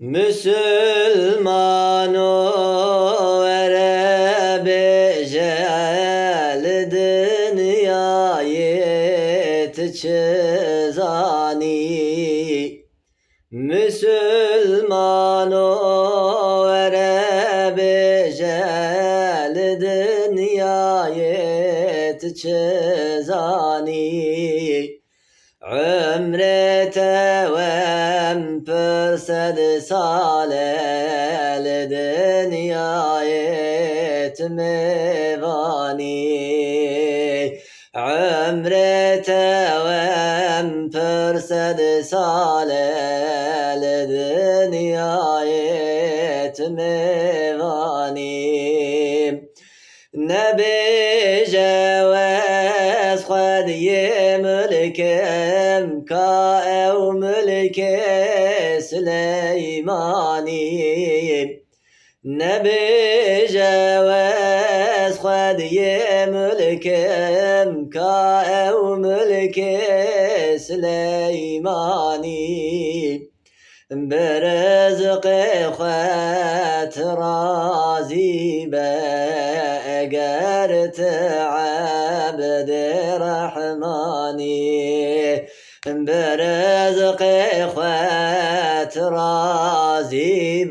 Müslüman o vere becel dünyayı çizani. Müslüman o vere becel dünyayı çizani. Ömrete vem pürsed salel dünyayet mevani. Ömrete vem pürsed salel dünyayet mevani. نبی جواز خدی ملکم کا او ملک سلیمانی. نبی جواز خدی ملکم کا او ملک سلیمانی. برزق خوات رازي بأجرت عبد رحماني. برزق خوات رازي